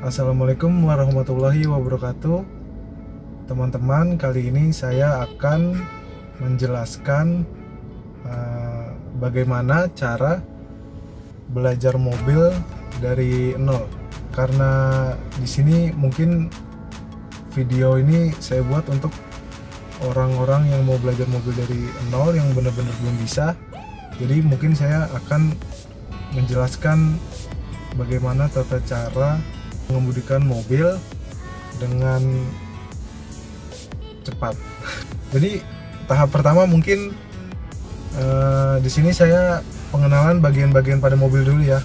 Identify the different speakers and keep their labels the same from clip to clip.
Speaker 1: Assalamualaikum warahmatullahi wabarakatuh. Teman-teman, kali ini saya akan menjelaskan bagaimana cara belajar mobil dari nol. Karena di sini mungkin video ini saya buat untuk orang-orang yang mau belajar mobil dari nol yang benar-benar belum bisa. Jadi mungkin saya akan menjelaskan bagaimana tata cara mengemudikan mobil dengan cepat. Jadi tahap pertama mungkin di sini saya pengenalan bagian-bagian pada mobil dulu ya.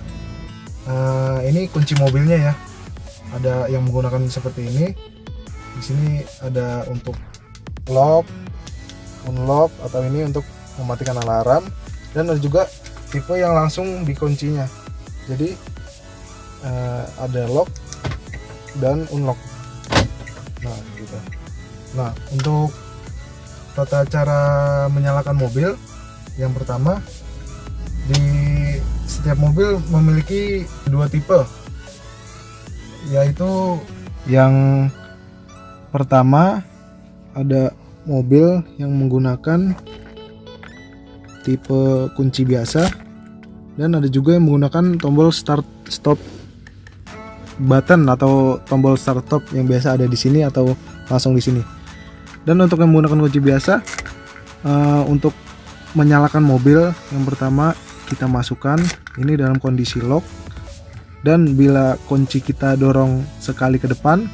Speaker 1: Ini kunci mobilnya ya. Ada yang menggunakan seperti ini. Di sini ada untuk lock, unlock, atau ini untuk mematikan alarm, dan ada juga tipe yang langsung dikuncinya. Jadi ada lock dan unlock. Nah, gitu. Nah, untuk tata cara menyalakan mobil, yang pertama, di setiap mobil memiliki dua tipe, yaitu yang pertama ada mobil yang menggunakan tipe kunci biasa, dan ada juga yang menggunakan tombol start stop button atau tombol start stop yang biasa ada di sini atau langsung di sini. Dan untuk yang menggunakan kunci biasa, untuk menyalakan mobil, yang pertama kita masukkan ini dalam kondisi lock, dan bila kunci kita dorong sekali ke depan,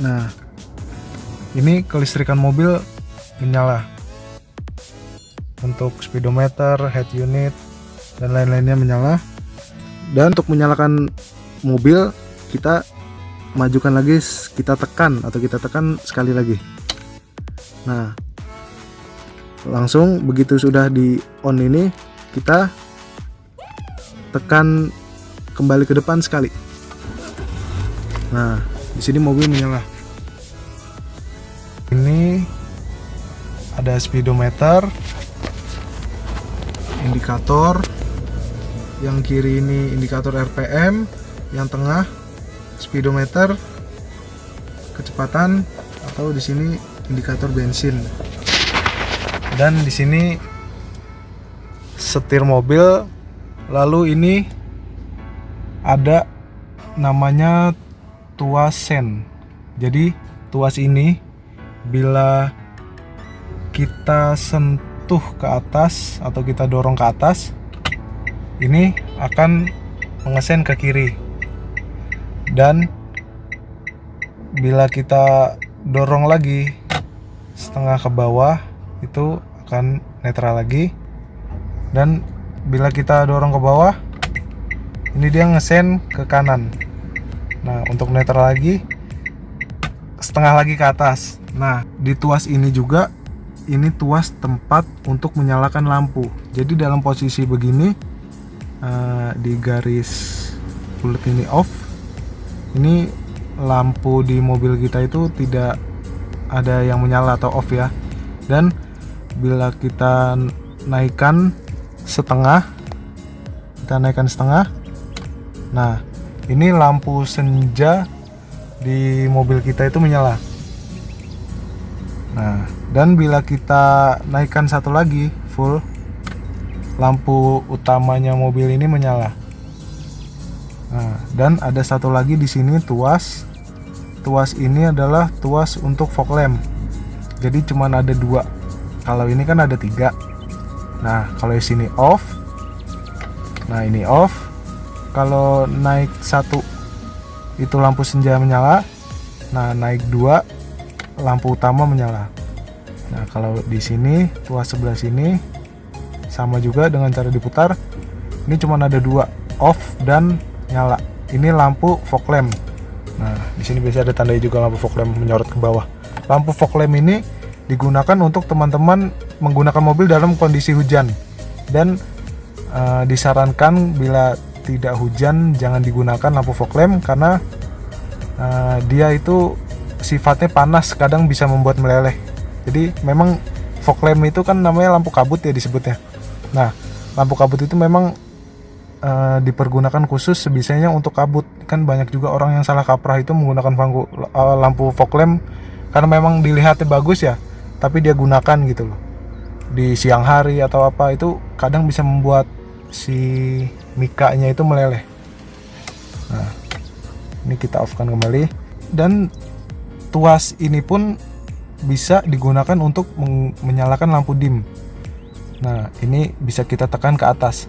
Speaker 1: nah ini kelistrikan mobil menyala. Untuk speedometer, head unit, dan lain-lainnya menyala. Dan untuk menyalakan mobil, kita majukan lagi, kita tekan sekali lagi. Nah, langsung begitu sudah di on ini, kita tekan kembali ke depan sekali. Nah, di sini mobil menyala. Ini ada speedometer, indikator, yang kiri ini indikator RPM, yang tengah speedometer, kecepatan, atau di sini indikator bensin. Dan di sini setir mobil. Lalu ini ada namanya tuas sen. Jadi tuas ini bila kita sentuh ke atas atau kita dorong ke atas, ini akan mengesen ke kiri. Dan bila kita dorong lagi setengah ke bawah, itu akan netral lagi. Dan bila kita dorong ke bawah, ini dia ngesen ke kanan. Nah, untuk netral lagi, setengah lagi ke atas. Nah, di tuas ini juga, ini tuas tempat untuk menyalakan lampu. Jadi dalam posisi begini, di garis bulat ini off, ini lampu di mobil kita itu tidak ada yang menyala atau off ya. Dan bila kita naikkan setengah, nah ini lampu senja di mobil kita itu menyala. Nah, dan bila kita naikkan satu lagi full, lampu utamanya mobil ini menyala. Nah, dan ada satu lagi di sini tuas. Tuas ini adalah tuas untuk fog lamp. Jadi cuman ada dua. Kalau ini kan ada tiga. Nah, kalau di sini off. Nah, ini off. Kalau naik satu, itu lampu senja menyala. Nah, naik dua, lampu utama menyala. Nah, kalau di sini tuas sebelah sini sama juga dengan cara diputar. Ini cuma ada dua, off dan nyala. Ini lampu fog lamp. Nah, di sini biasa ada tandanya juga lampu fog lamp menyorot ke bawah. Lampu fog lamp ini digunakan untuk teman-teman menggunakan mobil dalam kondisi hujan. Dan disarankan bila tidak hujan jangan digunakan lampu fog lamp, karena dia itu sifatnya panas, kadang bisa membuat meleleh. Jadi memang fog lamp itu kan namanya lampu kabut ya disebutnya. Nah, lampu kabut itu memang dipergunakan khusus sebisanya untuk kabut. Kan banyak juga orang yang salah kaprah itu menggunakan lampu fog lamp karena memang dilihatnya bagus ya, tapi dia gunakan gitu loh di siang hari atau apa, itu kadang bisa membuat si mikanya itu meleleh. Nah, ini kita off kan kembali, dan tuas ini pun bisa digunakan untuk menyalakan lampu dim. Nah, ini bisa kita tekan ke atas.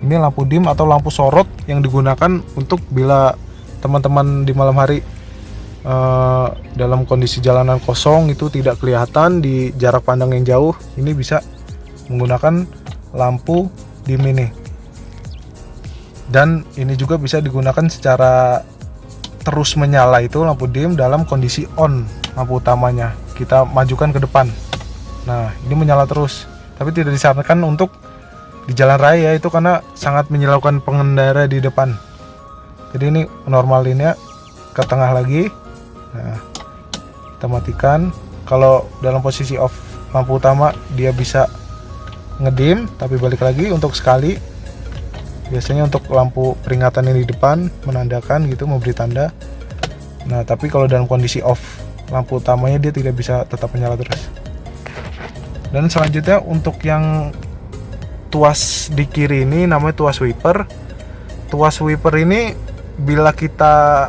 Speaker 1: Ini lampu dim atau lampu sorot yang digunakan untuk bila teman-teman di malam hari dalam kondisi jalanan kosong itu tidak kelihatan di jarak pandang yang jauh, ini bisa menggunakan lampu dim ini. Dan ini juga bisa digunakan secara terus menyala, itu lampu dim dalam kondisi on lampu utamanya. Kita majukan ke depan. Nah, ini menyala terus. Tapi tidak disarankan untuk di jalan raya itu karena sangat menyilaukan pengendara di depan. Jadi ini normalinnya ke tengah lagi. Nah, kita matikan. Kalau dalam posisi off lampu utama dia bisa ngedim, tapi balik lagi untuk sekali. Biasanya untuk lampu peringatan ini di depan menandakan gitu, memberi tanda. Nah, tapi kalau dalam kondisi off lampu utamanya dia tidak bisa tetap menyala terus. Dan selanjutnya untuk yang tuas di kiri ini namanya tuas wiper. Tuas wiper ini bila kita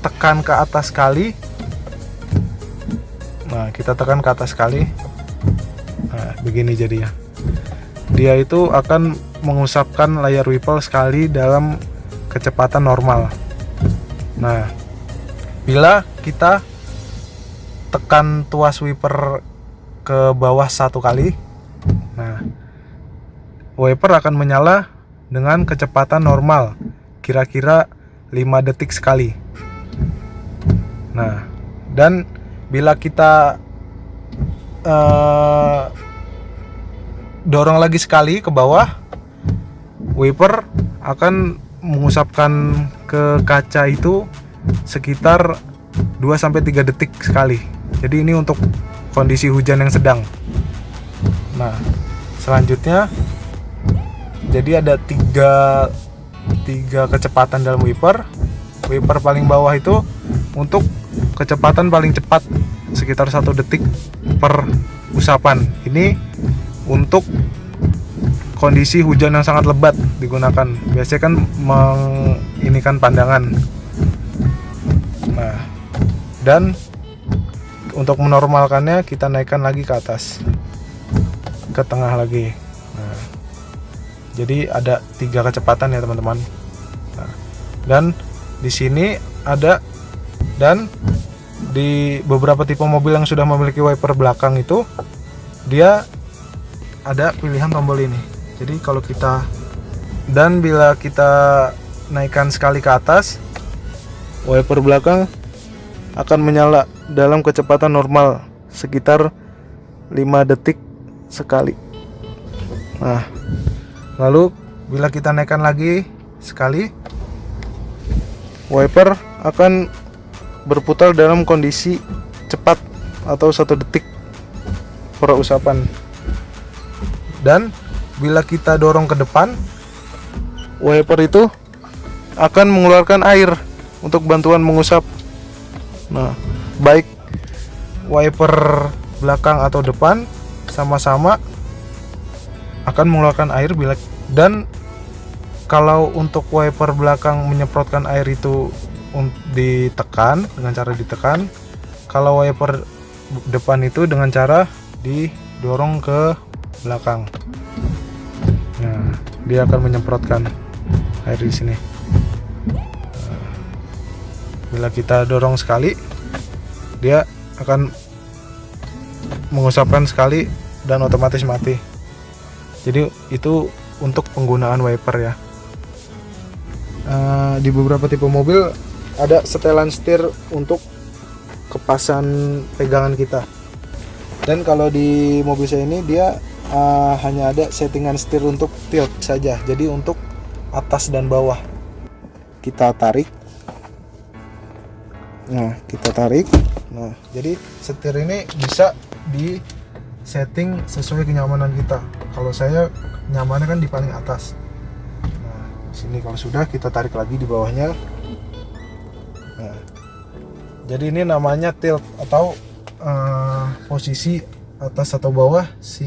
Speaker 1: tekan ke atas sekali, nah kita tekan ke atas sekali, nah begini jadinya. Dia itu akan mengusapkan layar wiper sekali dalam kecepatan normal. Nah, bila kita tekan tuas wiper ke bawah satu kali, nah wiper akan menyala dengan kecepatan normal, kira-kira 5 detik sekali. Nah, dan bila kita dorong lagi sekali ke bawah, wiper akan mengusapkan ke kaca itu sekitar 2-3 detik sekali. Jadi ini untuk kondisi hujan yang sedang. Nah, selanjutnya jadi ada tiga kecepatan dalam wiper. Wiper paling bawah itu untuk kecepatan paling cepat sekitar 1 detik per usapan. Ini untuk kondisi hujan yang sangat lebat digunakan. Biasanya kan menginikan pandangan. Nah, dan untuk menormalkannya kita naikkan lagi ke atas, ke tengah lagi. Nah, jadi ada 3 kecepatan ya teman-teman. Nah, dan di sini ada, dan di beberapa tipe mobil yang sudah memiliki wiper belakang itu dia ada pilihan tombol ini. Jadi kalau kita, dan bila kita naikkan sekali ke atas, wiper belakang akan menyala dalam kecepatan normal sekitar 5 detik sekali. Nah, lalu bila kita naikkan lagi sekali, wiper akan berputar dalam kondisi cepat atau 1 detik per usapan. Dan bila kita dorong ke depan, wiper itu akan mengeluarkan air untuk bantuan mengusap. Nah, baik wiper belakang atau depan sama-sama akan mengeluarkan air bila, dan kalau untuk wiper belakang menyemprotkan air itu ditekan dengan cara ditekan, kalau wiper depan itu dengan cara didorong ke belakang. Nah, dia akan menyemprotkan air di sini. Bila kita dorong sekali, dia akan mengusapkan sekali dan otomatis mati. Jadi itu untuk penggunaan wiper ya. Di beberapa tipe mobil ada setelan setir untuk kepasan pegangan kita. Dan kalau di mobil saya ini dia hanya ada settingan setir untuk tilt saja. Jadi untuk atas dan bawah kita tarik. Nah, kita tarik. Nah, jadi setir ini bisa di setting sesuai kenyamanan kita. Kalau saya nyamannya kan di paling atas. Sini kalau sudah, kita tarik lagi di bawahnya. Nah, jadi ini namanya tilt atau posisi atas atau bawah si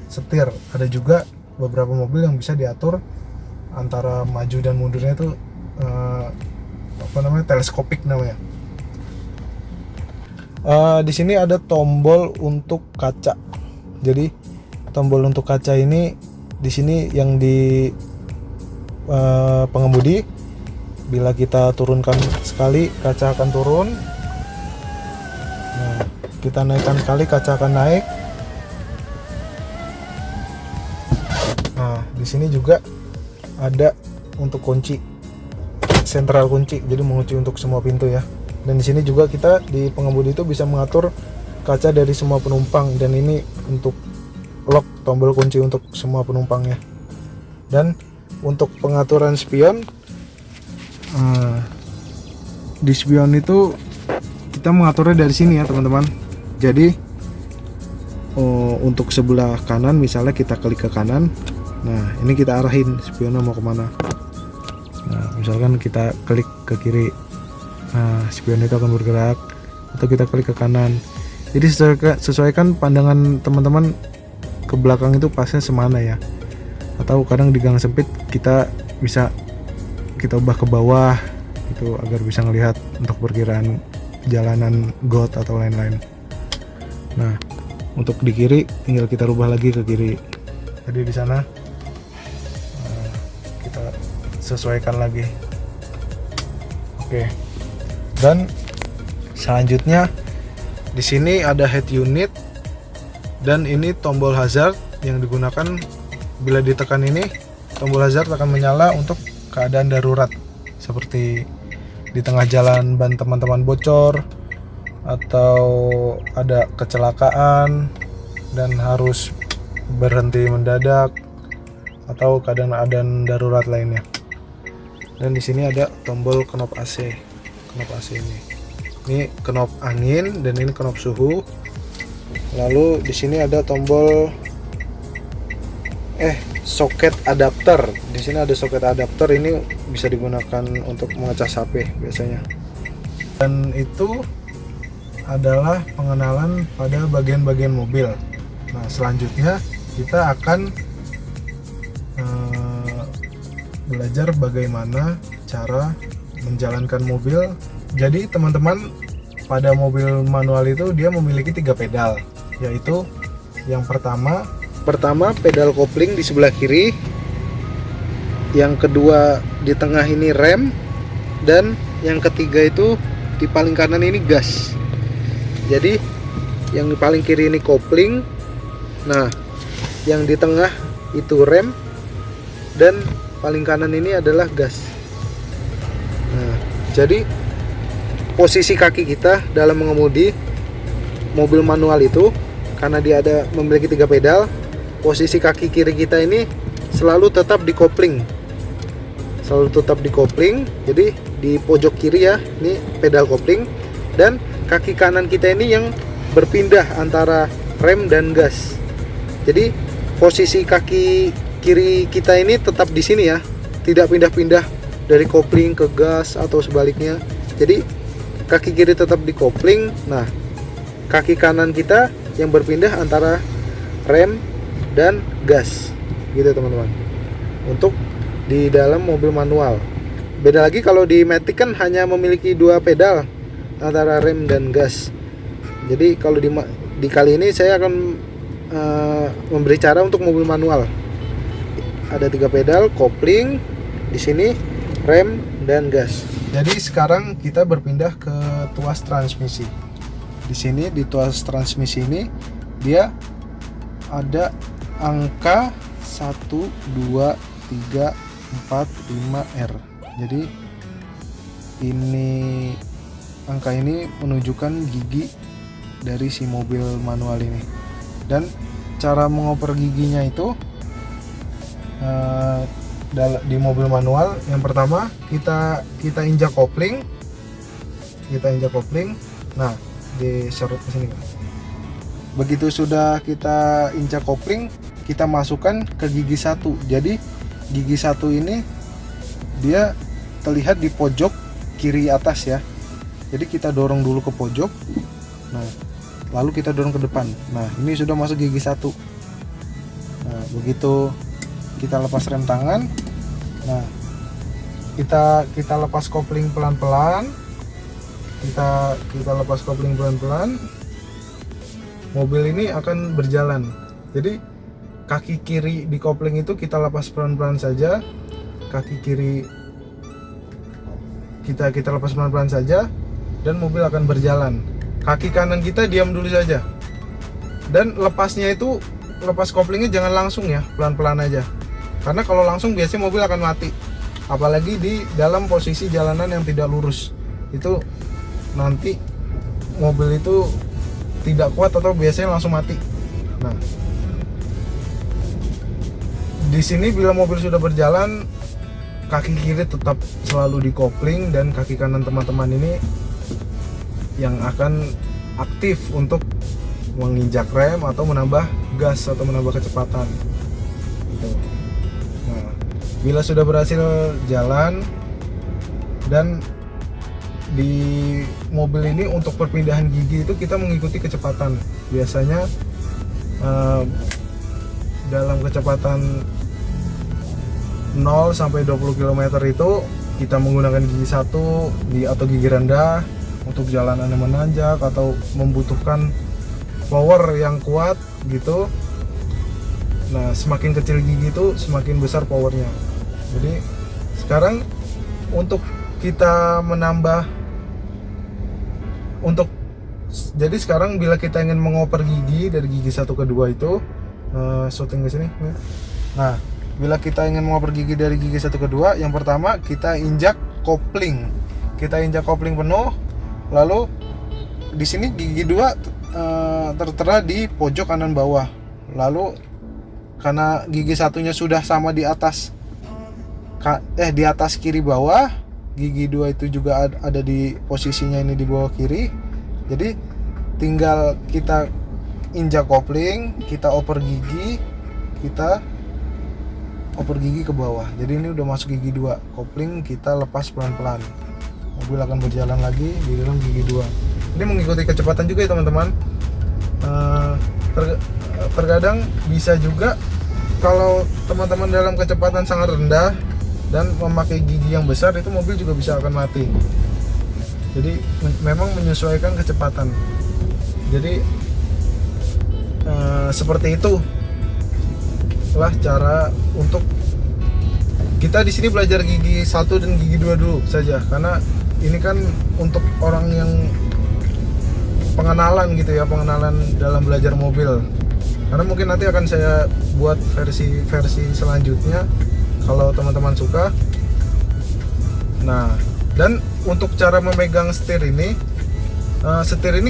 Speaker 1: setir. Ada juga beberapa mobil yang bisa diatur antara maju dan mundurnya itu teleskopik namanya. Di sini ada tombol untuk kaca. Jadi tombol untuk kaca ini di sini yang di pengemudi, bila kita turunkan sekali kaca akan turun. Nah, kita naikkan sekali kaca akan naik. Nah, di sini juga ada untuk kunci, sentral kunci, jadi mengunci untuk semua pintu ya. Dan di sini juga kita di pengemudi itu bisa mengatur kaca dari semua penumpang, dan ini untuk lock, tombol kunci untuk semua penumpangnya. Dan untuk pengaturan spion, di spion itu kita mengaturnya dari sini ya teman-teman. Jadi untuk sebelah kanan misalnya kita klik ke kanan, nah ini kita arahin spionnya mau kemana. Nah misalkan kita klik ke kiri, nah spion itu akan bergerak. Atau kita klik ke kanan, jadi sesuaikan pandangan teman-teman ke belakang itu pasnya semana ya. Atau kadang di gang sempit kita bisa kita ubah ke bawah itu agar bisa ngelihat untuk perkiraan jalanan got atau lain-lain. Nah untuk di kiri tinggal kita rubah lagi ke kiri. Jadi di sana kita sesuaikan lagi. Oke. Dan selanjutnya di sini ada head unit, dan ini tombol hazard yang digunakan. Bila ditekan ini, tombol hazard akan menyala untuk keadaan darurat, seperti di tengah jalan ban teman-teman bocor, atau ada kecelakaan dan harus berhenti mendadak, atau keadaan darurat lainnya. Dan di sini ada tombol knop AC. Knop AC ini knop angin, dan ini knop suhu. Lalu di sini ada tombol soket adapter. Di sini ada soket adapter, ini bisa digunakan untuk mengecas HP biasanya. Dan itu adalah pengenalan pada bagian-bagian mobil. Nah, selanjutnya kita akan belajar bagaimana cara menjalankan mobil. Jadi teman-teman, pada mobil manual itu dia memiliki 3 pedal, yaitu yang pertama pedal kopling di sebelah kiri, yang kedua di tengah ini rem, dan yang ketiga itu di paling kanan ini gas. Jadi yang di paling kiri ini kopling, nah yang di tengah itu rem, dan paling kanan ini adalah gas. Nah, jadi posisi kaki kita dalam mengemudi mobil manual itu, karena dia memiliki 3 pedal, posisi kaki kiri kita ini selalu tetap di kopling. Jadi di pojok kiri ya, ini pedal kopling, dan kaki kanan kita ini yang berpindah antara rem dan gas. Jadi posisi kaki kiri kita ini tetap di sini ya, tidak pindah-pindah dari kopling ke gas atau sebaliknya. Jadi kaki kiri tetap di kopling. Nah, kaki kanan kita yang berpindah antara rem dan gas, gitu teman-teman. Untuk di dalam mobil manual. Beda lagi kalau di Matic kan hanya memiliki 2 pedal antara rem dan gas. Jadi kalau di kali ini saya akan memberi cara untuk mobil manual. Ada 3 pedal, kopling, di sini rem dan gas. Jadi sekarang kita berpindah ke tuas transmisi. Di sini di tuas transmisi ini dia ada angka 1, 2, 3, 4, 5R. Jadi ini angka ini menunjukkan gigi dari si mobil manual ini. Dan cara mengoper giginya itu di mobil manual, yang pertama kita injak kopling. Nah, diserut ke sini. Begitu sudah kita injak kopling, kita masukkan ke gigi 1. Jadi gigi 1 ini dia terlihat di pojok kiri atas ya. Jadi kita dorong dulu ke pojok. Nah, lalu kita dorong ke depan. Nah, ini sudah masuk gigi 1. Nah, begitu kita lepas rem tangan. Nah, kita lepas kopling pelan-pelan. Kita lepas kopling pelan-pelan. Mobil ini akan berjalan. Jadi kaki kiri di kopling itu kita lepas pelan-pelan saja. Kaki kiri kita lepas pelan-pelan saja dan mobil akan berjalan. Kaki kanan kita diam dulu saja. Dan lepasnya itu, lepas koplingnya jangan langsung ya, pelan-pelan aja. Karena kalau langsung biasanya mobil akan mati. Apalagi di dalam posisi jalanan yang tidak lurus. Itu nanti mobil itu tidak kuat atau biasanya langsung mati. Nah, di sini bila mobil sudah berjalan, kaki kiri tetap selalu di kopling dan kaki kanan teman-teman ini yang akan aktif untuk menginjak rem atau menambah gas atau menambah kecepatan. Gitu. Nah, bila sudah berhasil jalan dan di mobil ini untuk perpindahan gigi itu kita mengikuti kecepatan. Biasanya dalam kecepatan 0 sampai 20 km itu kita menggunakan gigi 1 atau gigi rendah untuk jalanan yang menanjak atau membutuhkan power yang kuat gitu. Nah, semakin kecil gigi itu semakin besar powernya. Jadi sekarang untuk kita menambah jadi sekarang bila kita ingin mengoper gigi dari gigi 1 ke 2 itu shooting ke sini. Nah, bila kita ingin mengoper gigi dari gigi 1 ke 2, yang pertama kita injak kopling. Kita injak kopling penuh. Lalu di sini gigi 2 tertera di pojok kanan bawah. Lalu karena gigi satunya sudah sama di atas di atas kiri bawah, gigi 2 itu juga ada di posisinya ini di bawah kiri. Jadi tinggal kita injak kopling, kita oper gigi ke bawah. Jadi ini udah masuk gigi 2. Kopling kita lepas pelan-pelan. Mobil akan berjalan lagi di dalam gigi 2. Ini mengikuti kecepatan juga ya teman-teman. Terkadang bisa juga kalau teman-teman dalam kecepatan sangat rendah dan memakai gigi yang besar, itu mobil juga bisa akan mati. Jadi memang menyesuaikan kecepatan. Jadi seperti itu lah cara untuk kita di sini belajar gigi 1 dan gigi 2 dulu saja, karena ini kan untuk orang yang pengenalan gitu ya, pengenalan dalam belajar mobil. Karena mungkin nanti akan saya buat versi selanjutnya kalau teman-teman suka. Nah, dan untuk cara memegang setir ini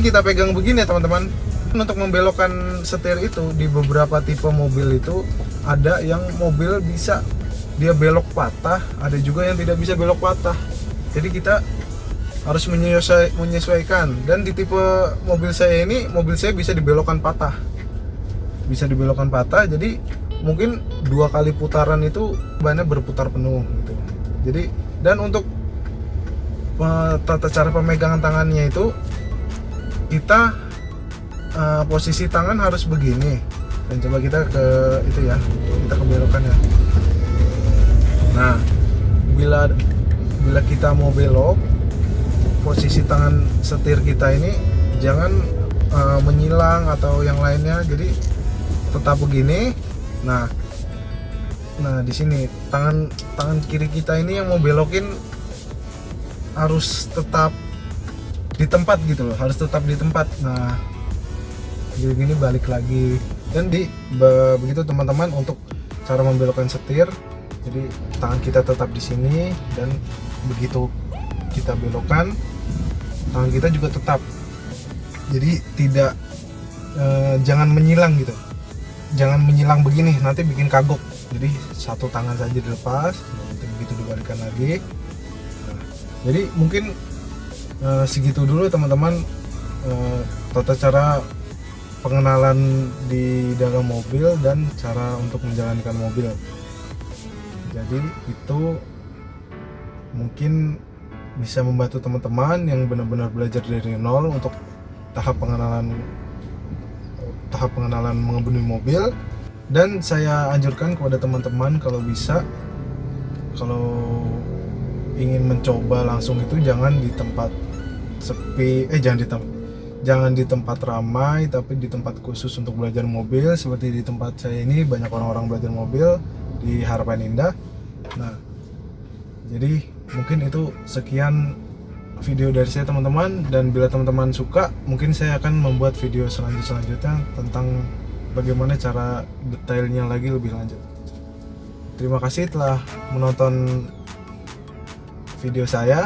Speaker 1: kita pegang begini ya teman-teman. Untuk membelokkan setir itu di beberapa tipe mobil itu ada yang mobil bisa dia belok patah, ada juga yang tidak bisa belok patah. Jadi kita harus menyesuaikan. Dan di tipe mobil saya ini, mobil saya bisa dibelokkan patah. Jadi mungkin 2 kali putaran itu bannya berputar penuh gitu. Jadi, dan untuk tata cara pemegangan tangannya itu kita posisi tangan harus begini. Dan coba kita ke itu ya, kita ke belokannya. Nah, bila kita mau belok, posisi tangan setir kita ini jangan menyilang atau yang lainnya. Jadi tetap begini. Nah di sini tangan kiri kita ini yang mau belokin harus tetap di tempat gitu loh, harus tetap di tempat. Nah, gini balik lagi. Dan begitu teman-teman untuk cara membelokkan setir. Jadi tangan kita tetap di sini, dan begitu kita belokkan, tangan kita juga tetap. Jadi tidak jangan menyilang gitu. Jangan menyilang begini, nanti bikin kagok. Jadi satu tangan saja dilepas, nanti begitu dibalikan lagi. Nah, jadi mungkin segitu dulu teman-teman tata cara pengenalan di dalam mobil dan cara untuk menjalankan mobil. Jadi itu mungkin bisa membantu teman-teman yang benar-benar belajar dari nol untuk tahap pengenalan mengemudi mobil. Dan saya anjurkan kepada teman-teman kalau bisa, kalau ingin mencoba langsung itu jangan di tempat sepi, jangan di tempat ramai, tapi di tempat khusus untuk belajar mobil. Seperti di tempat saya ini banyak orang-orang belajar mobil di Harapan Indah. Nah, jadi mungkin itu sekian video dari saya teman-teman, dan bila teman-teman suka mungkin saya akan membuat video selanjutnya tentang bagaimana cara detailnya lagi lebih lanjut. Terima kasih telah menonton video saya.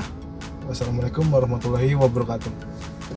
Speaker 1: Wassalamualaikum warahmatullahi wabarakatuh.